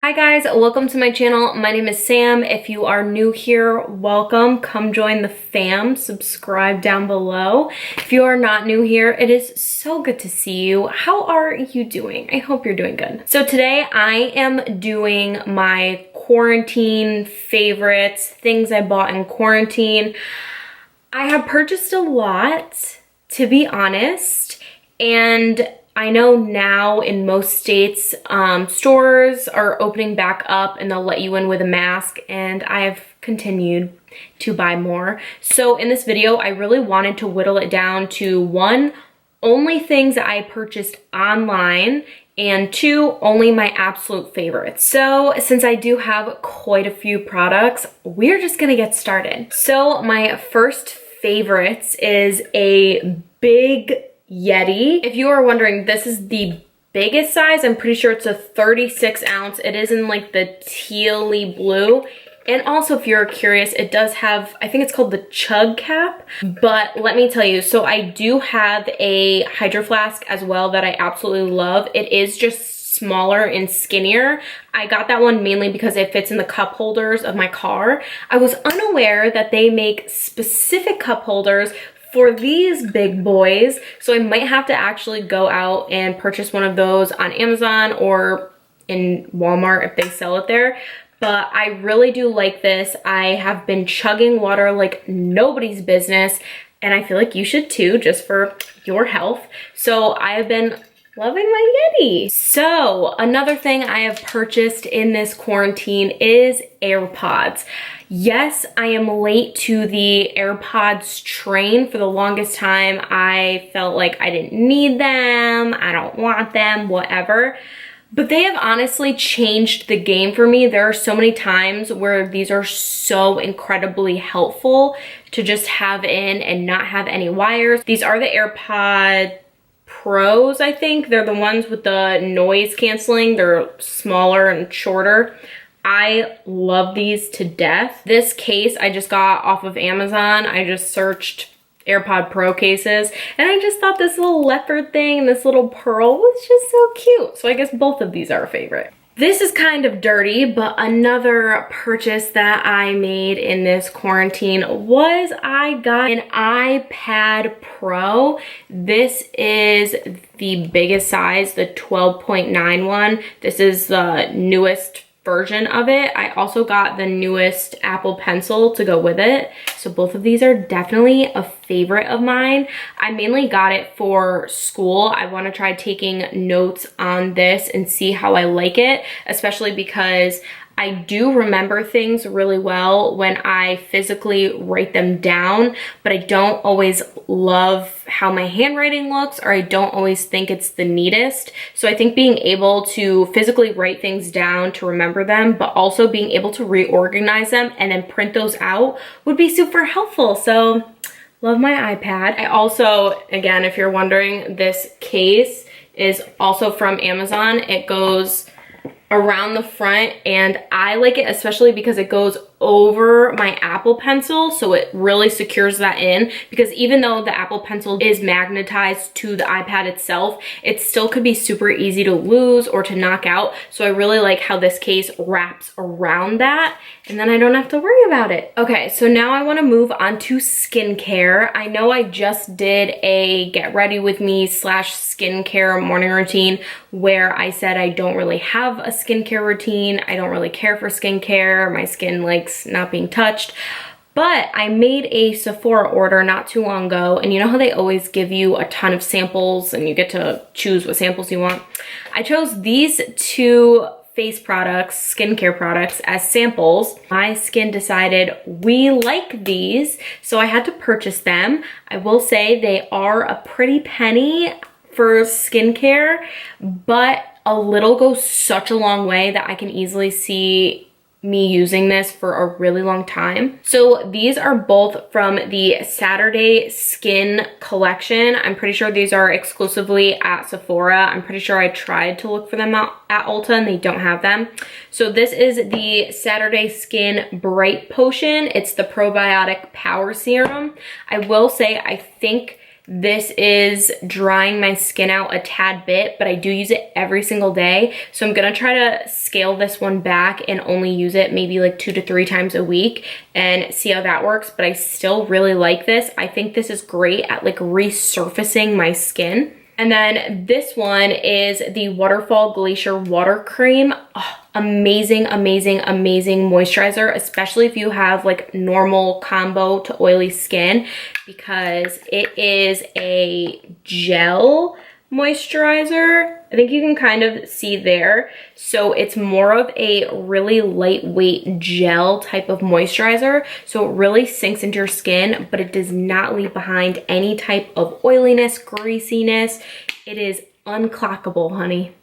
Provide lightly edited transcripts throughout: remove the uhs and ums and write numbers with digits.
Hi guys, welcome to my channel. My name is Sam. If you are new here, welcome. Come join the fam. Subscribe down below. If you are not new here, it is so good to see you. How are you doing? I hope you're doing good. So today I am doing my quarantine favorites, things I bought in quarantine. I have purchased a lot, to be honest, and I know now in most states, stores are opening back up and they'll let you in with a mask, and I have continued to buy more. So in this video, I really wanted to whittle it down to one, only things that I purchased online, and two, only my absolute favorites. So since I do have quite a few products, we're just gonna get started. So my first favorites is a big Yeti. If you are wondering, this is the biggest size. I'm pretty sure it's a 36 ounce. It is in like the tealy blue. And also, if you're curious, it does have, I think it's called the chug cap. But let me tell you, so I do have a Hydro Flask as well that I absolutely love. It is just smaller and skinnier. I got that one mainly because it fits in the cup holders of my car. I was unaware that they make specific cup holders for these big boys, so I might have to actually go out and purchase one of those on Amazon or in Walmart if they sell it there. But I really do like this. I have been chugging water like nobody's business, and I feel like you should too, just for your health. So I have been loving my Yeti. So another thing I have purchased in this quarantine is AirPods. Yes, I am late to the AirPods train. For the longest time, I felt like I didn't need them, I don't want them, whatever. But they have honestly changed the game for me. There are so many times where these are so incredibly helpful to just have in and not have any wires. These are the AirPod Pros, I think. They're the ones with the noise canceling. They're smaller and shorter. I love these to death. This case I just got off of Amazon. I just searched AirPod Pro cases, and I just thought this little leopard thing and this little pearl was just so cute. So I guess both of these are a favorite. This is kind of dirty, but another purchase that I made in this quarantine was I got an iPad Pro. This is the biggest size, the 12.9 one. This is the newest version of it. I also got the newest Apple Pencil to go with it. So both of these are definitely a favorite of mine. I mainly got it for school. I want to try taking notes on this and see how I like it, especially because I do remember things really well when I physically write them down, but I don't always love how my handwriting looks, or I don't always think it's the neatest. So I think being able to physically write things down to remember them, but also being able to reorganize them and then print those out would be super helpful. So love my iPad. I also, again, if you're wondering, this case is also from Amazon. It goes around the front, and I like it especially because it goes over my Apple Pencil, so it really secures that in, because even though the Apple Pencil is magnetized to the iPad itself, it still could be super easy to lose or to knock out. So I really like how this case wraps around that, and then I don't have to worry about it. Okay, so now I want to move on to skincare. I know I just did a get ready with me / skincare morning routine where I said I don't really have a skincare routine. I don't really care for skincare. My skin likes not being touched. But I made a Sephora order not too long ago, and you know how they always give you a ton of samples and you get to choose what samples you want? I chose these two face products, skincare products, as samples. My skin decided we like these, so I had to purchase them. I will say they are a pretty penny for skincare, but a little goes such a long way that I can easily see me using this for a really long time. So these are both from the Saturday Skin collection. I'm pretty sure these are exclusively at Sephora. I'm pretty sure I tried to look for them out at Ulta and they don't have them. So this is the Saturday Skin Bright Potion. It's the probiotic power serum. I will say I think This is drying my skin out a tad bit, but I do use it every single day. So I'm gonna try to scale this one back and only use it maybe like 2 to 3 times a week and see how that works. But I still really like this. I think this is great at like resurfacing my skin. And then this one is the Waterfall Glacier Water Cream. Oh, amazing, amazing, amazing moisturizer, especially if you have like normal combo to oily skin, because it is a gel moisturizer. I think you can kind of see there. So it's more of a really lightweight gel type of moisturizer. So it really sinks into your skin, but it does not leave behind any type of oiliness, greasiness. It is unclockable, honey.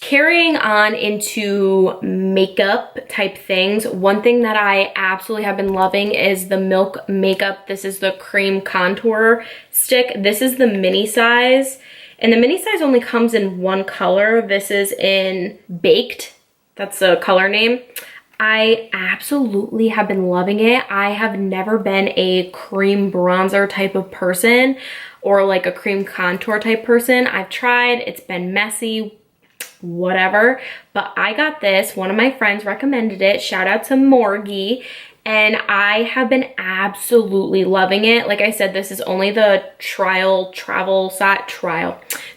Carrying on into makeup type things, one thing that I absolutely have been loving is the Milk Makeup. This is the cream contour stick. This is the mini size. And the mini size only comes in one color. This is in Baked. That's the color name. I absolutely have been loving it. I have never been a cream bronzer type of person or like a cream contour type person. I've tried, it's been messy, whatever. But I got this, one of my friends recommended it. Shout out to Morgie. And I have been absolutely loving it. Like I said, this is only the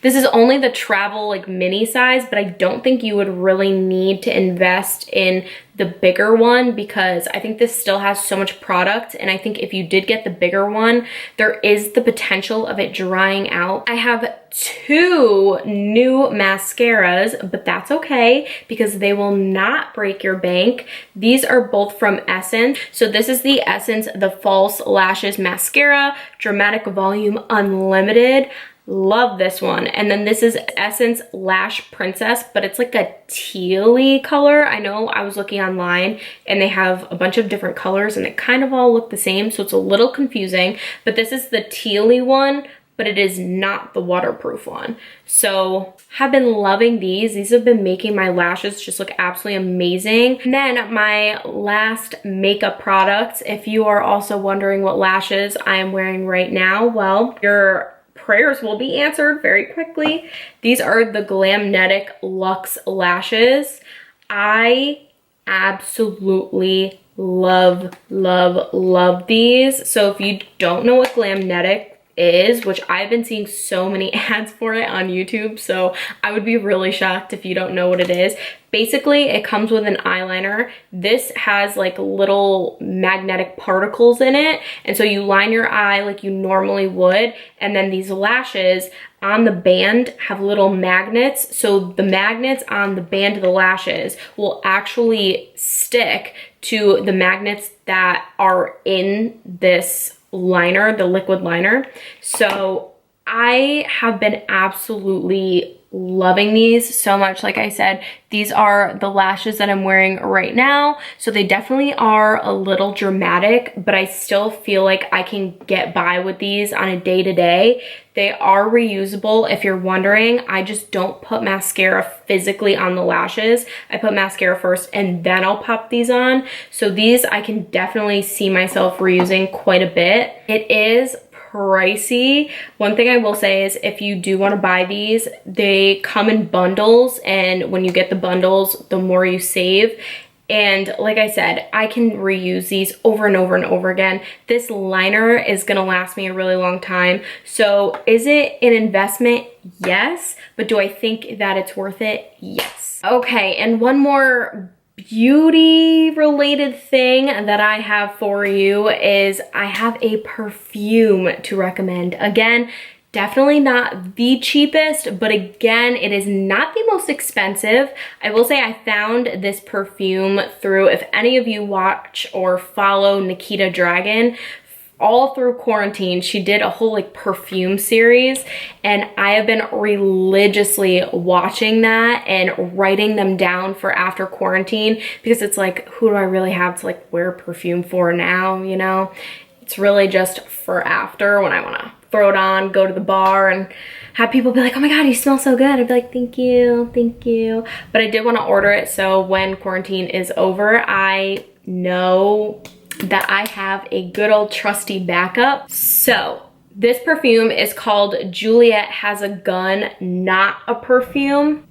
This is only the travel like mini size, but I don't think you would really need to invest in the bigger one because I think this still has so much product. And I think if you did get the bigger one, there is the potential of it drying out. I have 2 new mascaras, but that's okay because they will not break your bank. These are both from Essence. So this is the Essence The False Lashes Mascara, Dramatic Volume Unlimited. Love this one. And then this is Essence Lash Princess, but it's like a tealy color. I know I was looking online and they have a bunch of different colors and they kind of all look the same, so it's a little confusing. But this is the tealy one, but it is not the waterproof one. So have been loving these. These have been making my lashes just look absolutely amazing. And then my last makeup products, if you are also wondering what lashes I am wearing right now, well, your prayers will be answered very quickly. These are the Glamnetic Luxe Lashes. I absolutely love, love, love these. So if you don't know what Glamnetic is, which I've been seeing so many ads for it on YouTube, so I would be really shocked if you don't know what it is. Basically, it comes with an eyeliner. This has like little magnetic particles in it, and so you line your eye like you normally would, and then these lashes on the band have little magnets, so the magnets on the band of the lashes will actually stick to the magnets that are in this liner, the liquid liner. So I have been absolutely loving these so much. Like I said, these are the lashes that I'm wearing right now. So they definitely are a little dramatic, but I still feel like I can get by with these on a day-to-day. They are reusable. If you're wondering, I just don't put mascara physically on the lashes. I put mascara first and then I'll pop these on. So these I can definitely see myself reusing quite a bit. It is pricey. One thing I will say is if you do want to buy these, they come in bundles, and when you get the bundles, the more you save. And like I said, I can reuse these over and over and over again. This liner is gonna last me a really long time. So is it an investment? Yes. But do I think that it's worth it? Yes. Okay, and one more beauty related thing that I have for you is I have a perfume to recommend. Again, definitely not the cheapest, but again, it is not the most expensive. I will say I found this perfume through, if any of you watch or follow Nikita Dragon, all through quarantine, she did a whole like perfume series, and I have been religiously watching that and writing them down for after quarantine, because it's like, who do I really have to like wear perfume for now, you know? It's really just for after, when I wanna throw it on, go to the bar and have people be like, oh my God, you smell so good. I'd be like, thank you, thank you. But I did wanna order it so when quarantine is over, I know that I have a good old trusty backup. So This perfume is called Juliet Has a Gun, Not a Perfume.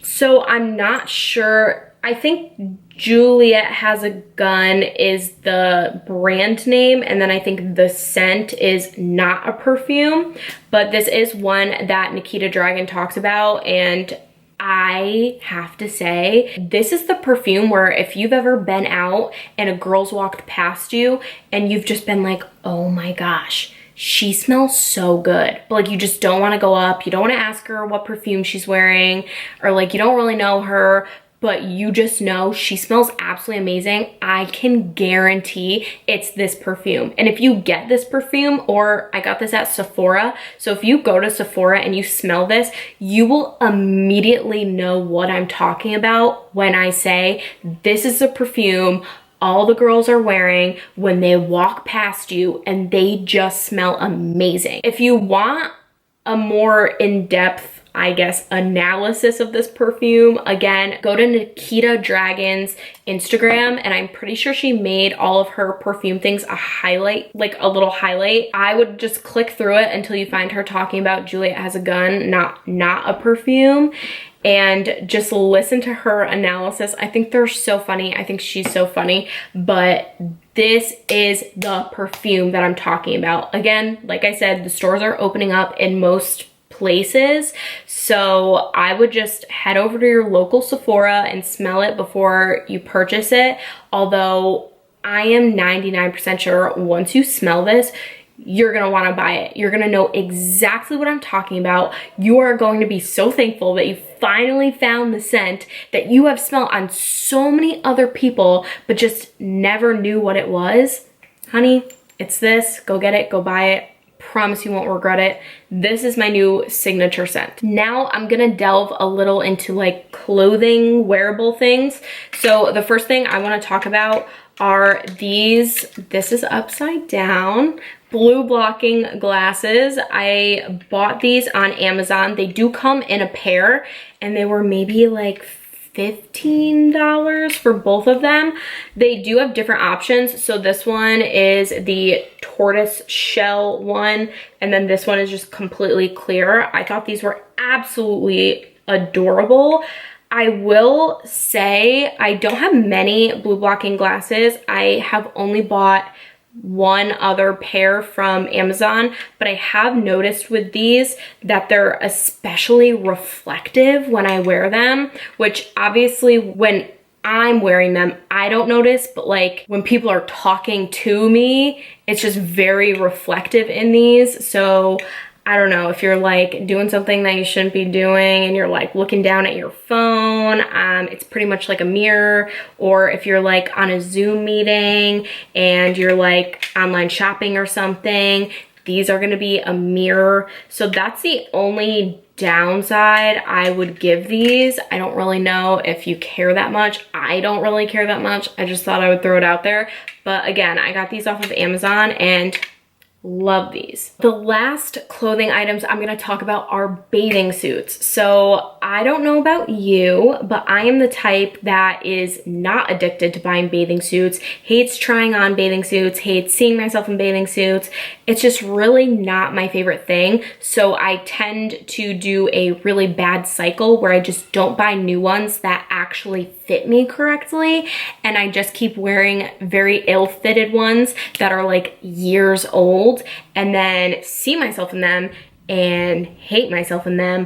So I'm not sure. I think Juliet Has a Gun is the brand name, and then I think the scent is Not a Perfume. But this is one that Nikita Dragun talks about, and I have to say, this is the perfume where if you've ever been out and a girl's walked past you and you've just been like, oh my gosh, she smells so good. But like, you just don't want to go up. You don't want to ask her what perfume she's wearing, or like, you don't really know her, but you just know she smells absolutely amazing. I can guarantee it's this perfume. And if you get this perfume, or I got this at Sephora, so if you go to Sephora and you smell this, you will immediately know what I'm talking about when I say this is a perfume all the girls are wearing when they walk past you and they just smell amazing. If you want a more in-depth, I guess, analysis of this perfume, again, go to Nikita Dragun's Instagram, and I'm pretty sure she made all of her perfume things a highlight, like a little highlight. I would just click through it until you find her talking about Juliet Has a Gun, not a perfume, and just listen to her analysis. I think they're so funny. I think she's so funny, but this is the perfume that I'm talking about. Again, like I said, the stores are opening up in most places, so I would just head over to your local Sephora and smell it before you purchase it. Although I am 99% sure once you smell this, you're gonna wanna buy it. You're gonna know exactly what I'm talking about. You are going to be so thankful that you finally found the scent that you have smelled on so many other people, but just never knew what it was. Honey, it's this. Go get it, go buy it. Promise you won't regret it. This is my new signature scent. Now I'm gonna delve a little into like clothing, wearable things. So the first thing I wanna talk about are these, this is upside down, blue blocking glasses. I bought these on Amazon. They do come in a pair, and they were maybe like $15 for both of them. They do have different options. So this one is the tortoise shell one, and then this one is just completely clear. I thought these were absolutely adorable. I will say I don't have many blue blocking glasses. I have only bought one other pair from Amazon, but I have noticed with these that they're especially reflective when I wear them, which obviously when I'm wearing them, I don't notice, but like when people are talking to me, it's just very reflective in these. So I don't know, if you're like doing something that you shouldn't be doing and you're like looking down at your phone, it's pretty much like a mirror. Or if you're like on a Zoom meeting and you're like online shopping or something, these are gonna be a mirror. So that's the only downside I would give these. I don't really know if you care that much. I don't really care that much. I just thought I would throw it out there. But again, I got these off of Amazon and love these. The last clothing items I'm gonna talk about are bathing suits. So I don't know about you, but I am the type that is not addicted to buying bathing suits, hates trying on bathing suits, hates seeing myself in bathing suits. It's just really not my favorite thing. So I tend to do a really bad cycle where I just don't buy new ones that actually fit me correctly. And I just keep wearing very ill-fitted ones that are like years old, and then see myself in them and hate myself in them.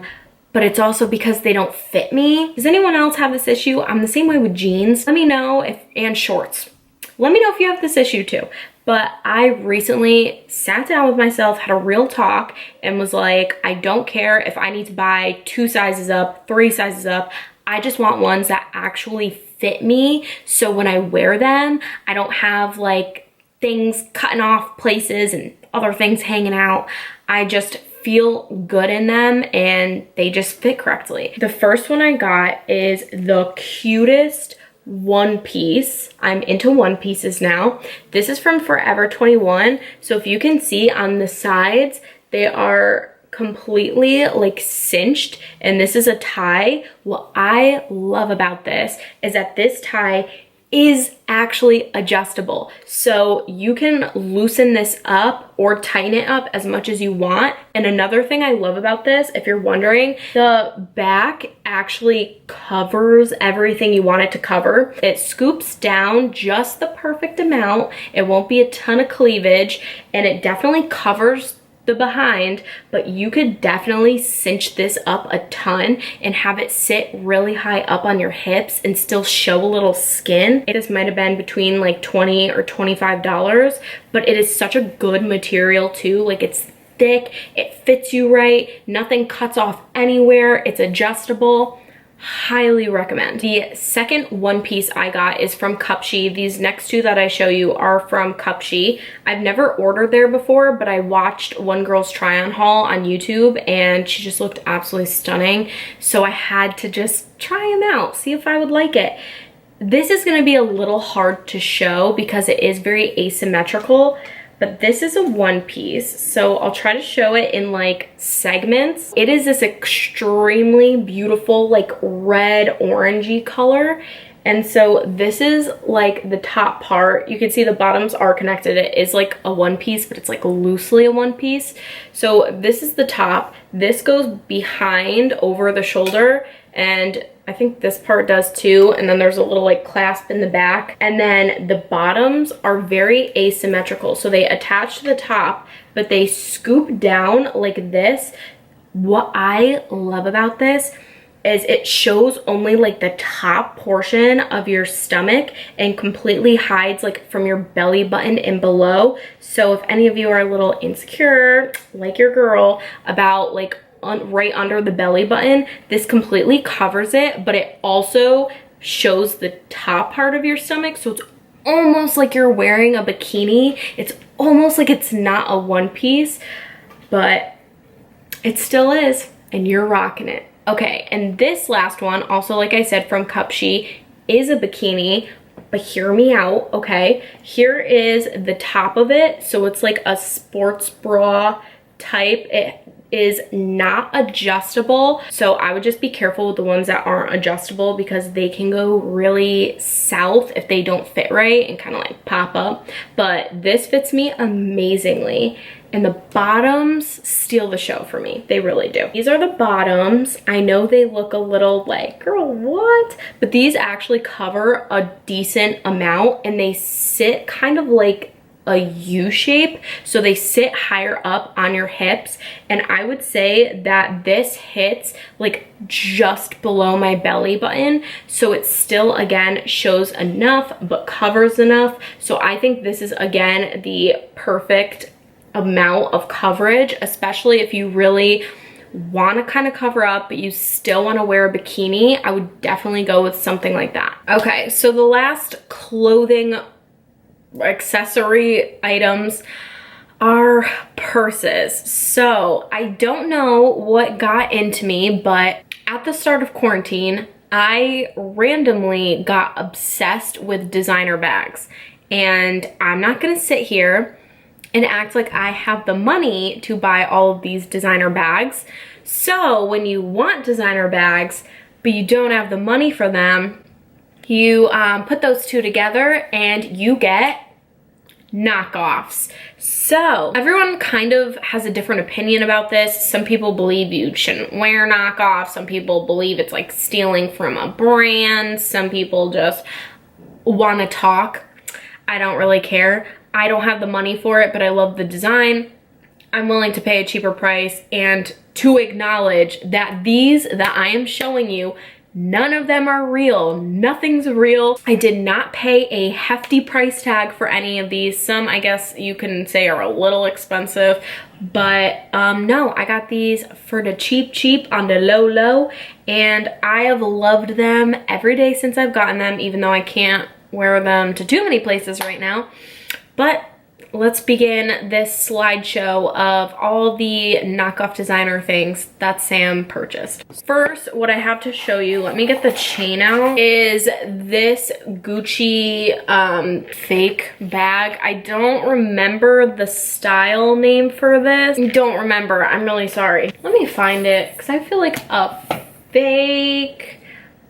But it's also because they don't fit me. Does anyone else have this issue? I'm the same way with jeans. Let me know if, and shorts. Let me know if you have this issue too. But I recently sat down with myself, had a real talk, and was like, I don't care if I need to buy 2 sizes up, 3 sizes up. I just want ones that actually fit me. So when I wear them, I don't have like things cutting off places and other things hanging out. I just feel good in them and they just fit correctly. The first one I got is the cutest one piece. I'm into one pieces now. This is from Forever 21. So if you can see on the sides, they are completely like cinched, and this is a tie. What I love about this is that this tie is actually adjustable. So you can loosen this up or tighten it up as much as you want. And another thing I love about this, if you're wondering, the back actually covers everything you want it to cover. It scoops down just the perfect amount. It won't be a ton of cleavage, and it definitely covers the behind, but you could definitely cinch this up a ton and have it sit really high up on your hips and still show a little skin. This might have been between like $20 or $25, but it is such a good material too. Like, it's thick, it fits you right, nothing cuts off anywhere, it's adjustable. Highly recommend. The second one piece I got is from Cupshe. These next two that I show you are from Cupshe. I've never ordered there before, but I watched one girl's try on haul on YouTube and she just looked absolutely stunning. So I had to just try them out, see if I would like it. This is going to be a little hard to show because it is very asymmetrical, but this is a one piece, so I'll try to show it in like segments. It is this extremely beautiful like red orangey color. And so this is like the top part. You can see the bottoms are connected. It is like a one piece, but it's like loosely a one piece. So this is the top. This goes behind over the shoulder, and I think this part does too. And then there's a little like clasp in the back. And then the bottoms are very asymmetrical. So they attach to the top, but they scoop down like this. What I love about this is it shows only like the top portion of your stomach and completely hides like from your belly button and below. So if any of you are a little insecure, like your girl, about like right under the belly button, this completely covers it, but it also shows the top part of your stomach. So it's almost like you're wearing a bikini. It's almost like it's not a one piece, but it still is, and you're rocking it. Okay, and this last one, also like I said from Cupshe, is a bikini, but hear me out, okay? Here is the top of it. So it's like a sports bra type. It is not adjustable, so I would just be careful with the ones that aren't adjustable because they can go really south if they don't fit right and kind of like pop up. But this fits me amazingly, and the bottoms steal the show for me. They really do. These are the bottoms. I know they look a little like, girl, what? But these actually cover a decent amount, and they sit kind of like a U shape, so they sit higher up on your hips. And I would say that this hits like just below my belly button, so it still again shows enough but covers enough. So I think this is again the perfect amount of coverage, especially if you really want to kind of cover up but you still want to wear a bikini. I would definitely go with something like that. Okay, so the last clothing accessory items are purses. So I don't know what got into me, but at the start of quarantine, I randomly got obsessed with designer bags. And I'm not gonna sit here and act like I have the money to buy all of these designer bags. So when you want designer bags, but you don't have the money for them, you put those two together and you get knockoffs. So everyone kind of has a different opinion about this. Some people believe you shouldn't wear knockoffs. Some people believe it's like stealing from a brand. Some people just want to talk. I don't really care. I don't have the money for it, but I love the design. I'm willing to pay a cheaper price and to acknowledge that these that I am showing you, none of them are real. Nothing's real. I did not pay a hefty price tag for any of these. Some, I guess you can say, are a little expensive, but no, I got these for the cheap on the low, and I have loved them every day since I've gotten them, even though I can't wear them to too many places right now. But let's begin this slideshow of all the knockoff designer things that Sam purchased. First, what I have to show you, let me get the chain out, is this Gucci fake bag. I don't remember the style name for this. Don't remember, I'm really sorry. Let me find it, because I feel like a fake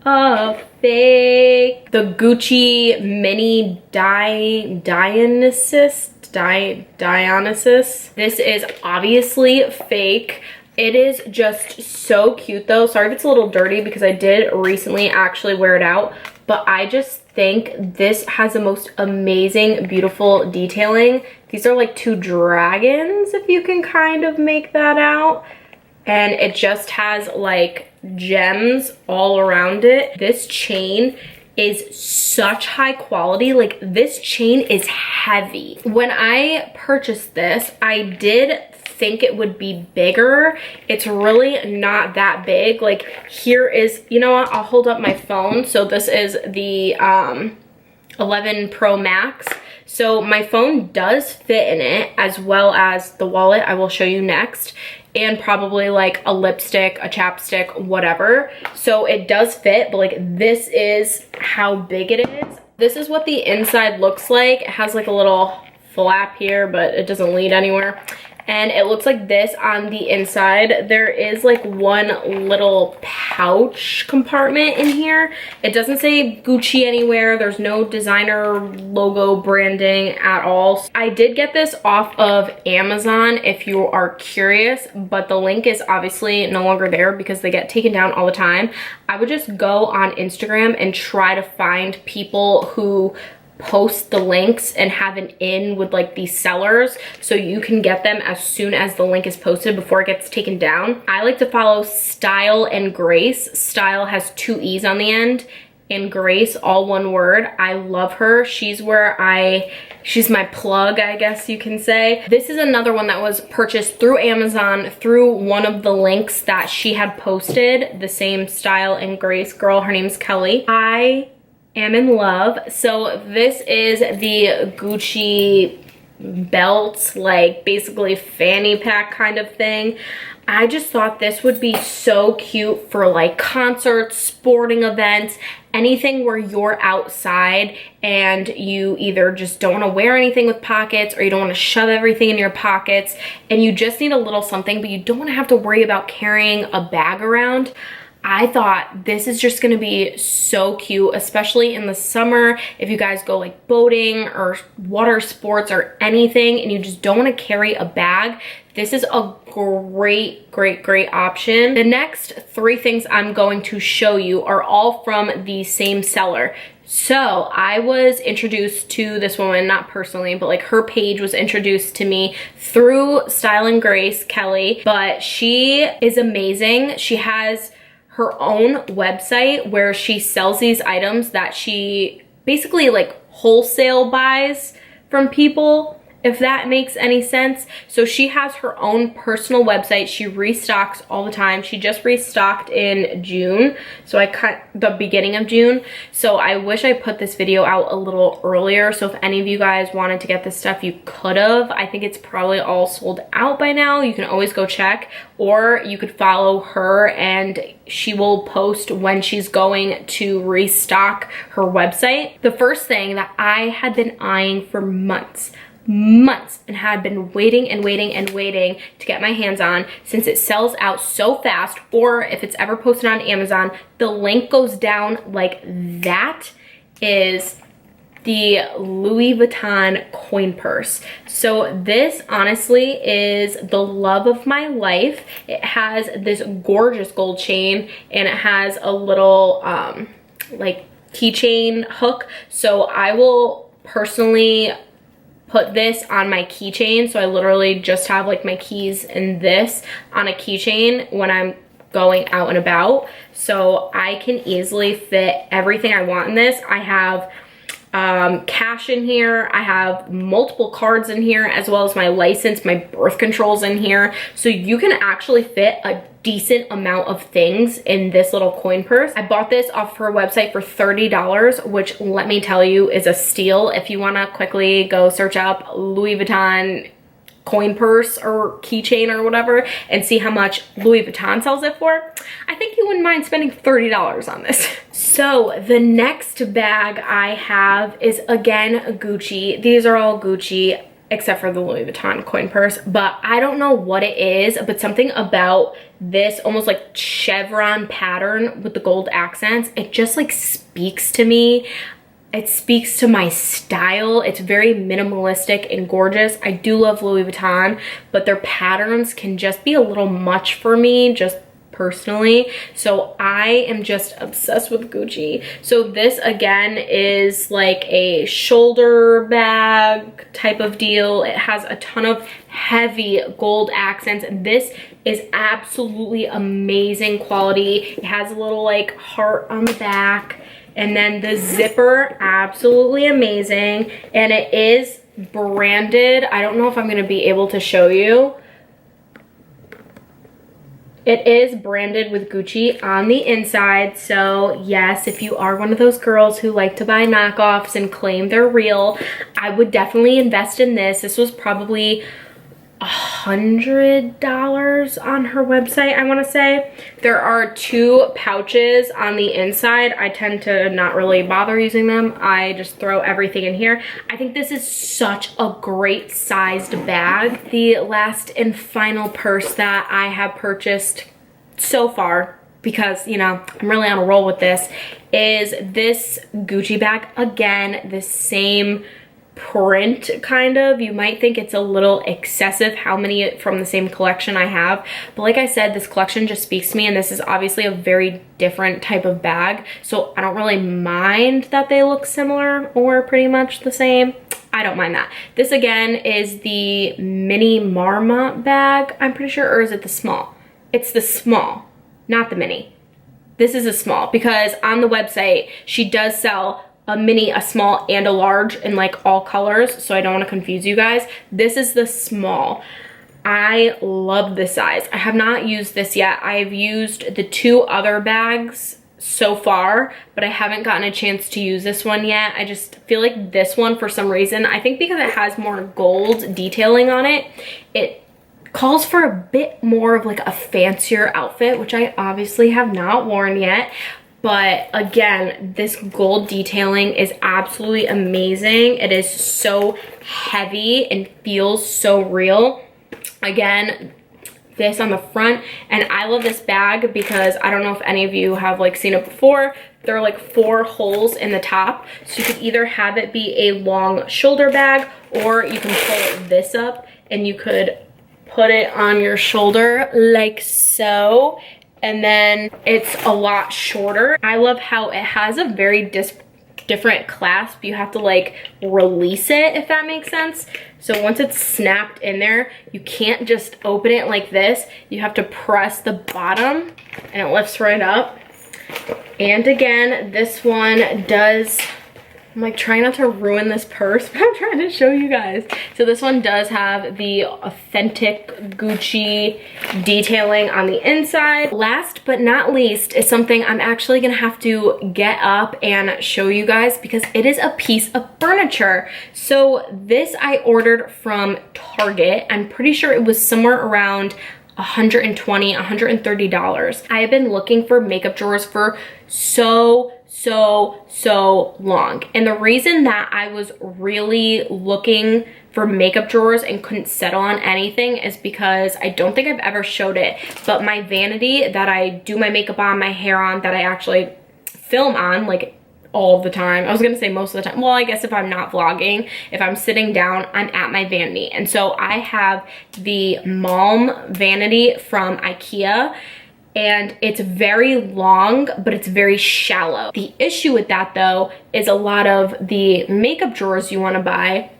a fake. The Gucci mini Dionysus. This is obviously fake. It is just so cute though. Sorry if it's a little dirty because I did recently actually wear it out, but I just think this has the most amazing, beautiful detailing. These are like two dragons, if you can kind of make that out. And it just has like gems all around it. This chain is such high quality. Like, this chain is heavy. When I purchased this, I did think it would be bigger. It's really not that big. Like, here is, you know what, I'll hold up my phone. So this is the 11 Pro Max. So my phone does fit in it, as well as the wallet I will show you next, and probably like a lipstick, a chapstick, whatever. So it does fit, but like, this is how big it is. This is what the inside looks like. It has like a little flap here, but it doesn't lead anywhere. And it looks like this on the inside. There is like one little pouch compartment in here. It doesn't say Gucci anywhere. There's no designer logo branding at all. I did get this off of Amazon if you are curious, but the link is obviously no longer there because they get taken down all the time. I would just go on Instagram and try to find people who post the links and have an in with like these sellers so you can get them as soon as the link is posted before it gets taken down. I like to follow Style and Grace. Style has 2 E's on the end, and Grace, all one word. I love her. She's my plug, I guess you can say. This is another one that was purchased through Amazon through one of the links that she had posted. The same Style and Grace girl, her name's Kelly. I am in love. So this is the Gucci belt, like basically fanny pack kind of thing. I just thought this would be so cute for like concerts, sporting events, anything where you're outside and you either just don't want to wear anything with pockets, or you don't want to shove everything in your pockets, and you just need a little something, but you don't want to have to worry about carrying a bag around. I thought this is just gonna be so cute, especially in the summer if you guys go like boating or water sports or anything and you just don't want to carry a bag. This is a great option. The next 3 things I'm going to show you are all from the same seller. So I was introduced to this woman, not personally, but like her page was introduced to me through Style and Grace, Kelly, but she is amazing. She has her own website where she sells these items that she basically like wholesale buys from people, if that makes any sense. So she has her own personal website. She restocks all the time. She just restocked in June. So I cut the beginning of June. So I wish I put this video out a little earlier. So if any of you guys wanted to get this stuff, you could have. I think it's probably all sold out by now. You can always go check, or you could follow her and she will post when she's going to restock her website. The first thing that I had been eyeing for months and had been waiting to get my hands on, since it sells out so fast, or if it's ever posted on Amazon, the link goes down like that, is the Louis Vuitton coin purse. So this honestly is the love of my life. It has this gorgeous gold chain and it has a little like keychain hook. So I will personally put this on my keychain. So I literally just have like my keys and this on a keychain when I'm going out and about. So I can easily fit everything I want in this. I have cash in here. I have multiple cards in here, as well as my license, my birth controls in here. So you can actually fit a decent amount of things in this little coin purse. I bought this off her website for $30, which let me tell you is a steal. If you want to quickly go search up Louis Vuitton coin purse or keychain or whatever and see how much Louis Vuitton sells it for, I think you wouldn't mind spending $30 on this. So the next bag I have is again Gucci. These are all Gucci except for the Louis Vuitton coin purse, but I don't know what it is, but something about this almost like chevron pattern with the gold accents, it just like speaks to me. It speaks to my style. It's very minimalistic and gorgeous. I do love Louis Vuitton, but their patterns can just be a little much for me, just personally. So I am just obsessed with Gucci. So this again is like a shoulder bag type of deal. It has a ton of heavy gold accents. This is absolutely amazing quality. It has a little like heart on the back. And then the zipper, absolutely amazing. And it is branded. I don't know if I'm gonna be able to show you. It is branded with Gucci on the inside. So yes, if you are one of those girls who like to buy knockoffs and claim they're real, I would definitely invest in this. This was probably $100 on her website, I want to say. There are 2 pouches on the inside. I tend to not really bother using them. I just throw everything in here. I think this is such a great sized bag. The last and final purse that I have purchased so far, because you know I'm really on a roll with this, is this Gucci bag. Again, the same print kind of. You might think it's a little excessive how many from the same collection I have, but like I said, this collection just speaks to me, and this is obviously a very different type of bag, so I don't really mind that they look similar or pretty much the same. I don't mind that. This again is the mini Marmot bag, I'm pretty sure, or is it the small? It's the small, not the mini. This is a small, because on the website she does sell a mini, a small, and a large in like all colors, so I don't want to confuse you guys. This is the small. I love this size. I have not used this yet. I've used the 2 other bags so far, but I haven't gotten a chance to use this one yet. I just feel like this one, for some reason, I think because it has more gold detailing on it, it calls for a bit more of like a fancier outfit, which I obviously have not worn yet. But again, this gold detailing is absolutely amazing. It is so heavy and feels so real. Again, this on the front, and I love this bag because I don't know if any of you have like seen it before. There are like 4 holes in the top, so you could either have it be a long shoulder bag, or you can pull this up and you could put it on your shoulder like so. And then it's a lot shorter. I love how it has a very different clasp. You have to like release it, if that makes sense. So once it's snapped in there, you can't just open it like this. You have to press the bottom and it lifts right up. And again, this one does, I'm like trying not to ruin this purse, but I'm trying to show you guys. So this one does have the authentic Gucci detailing on the inside. Last but not least is something I'm actually gonna have to get up and show you guys because it is a piece of furniture. So this I ordered from Target. I'm pretty sure it was somewhere around $120, $130. I have been looking for makeup drawers for so long, and the reason that I was really looking for makeup drawers and couldn't settle on anything is because I don't think I've ever showed it, but my vanity that I do my makeup on, my hair on, that I actually film on like all of the time. I was gonna say most of the time. Well, I guess if I'm not vlogging, if I'm sitting down, I'm at my vanity. And so I have the Malm vanity from IKEA, and it's very long, but it's very shallow. The issue with that though is a lot of the makeup drawers you wanna buy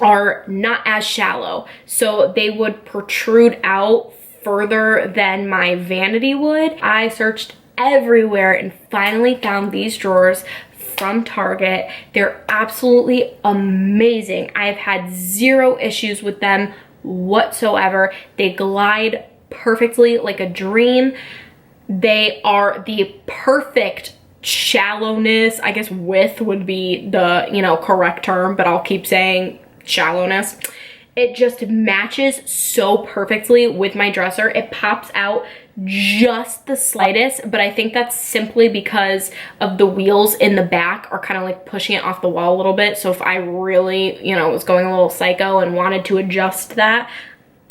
are not as shallow. So they would protrude out further than my vanity would. I searched everywhere and finally found these drawers from Target. They're absolutely amazing. I've had 0 issues with them whatsoever. They glide perfectly like a dream. They are the perfect shallowness. I guess width would be the, you know, correct term, but I'll keep saying shallowness. It just matches so perfectly with my dresser. It pops out just the slightest, but I think that's simply because of the wheels in the back are kind of like pushing it off the wall a little bit. So if I really, you know, was going a little psycho and wanted to adjust that,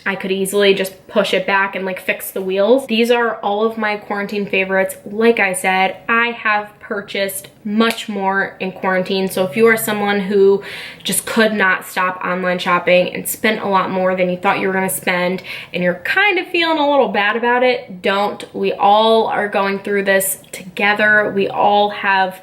I could easily just push it back and like fix the wheels. These are all of my quarantine favorites. Like I said, I have purchased much more in quarantine. So if you are someone who just could not stop online shopping and spent a lot more than you thought you were gonna spend, and you're kind of feeling a little bad about it, don't. We all are going through this together. We all have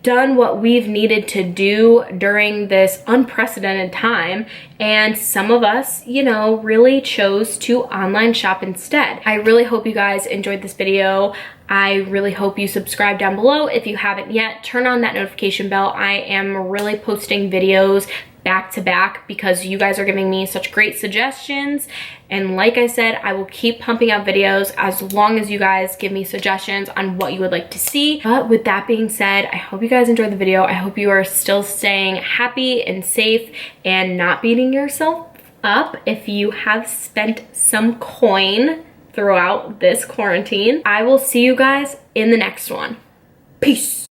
done what we've needed to do during this unprecedented time, and some of us, you know, really chose to online shop instead. I really hope you guys enjoyed this video. I really hope you subscribe down below if you haven't yet. Turn on that notification bell. I am really posting videos back to back because you guys are giving me such great suggestions, and like I said, I will keep pumping out videos as long as you guys give me suggestions on what you would like to see. But with that being said, I hope you guys enjoyed the video. I hope you are still staying happy and safe and not beating yourself up if you have spent some coin throughout this quarantine. I will see you guys in the next one. Peace.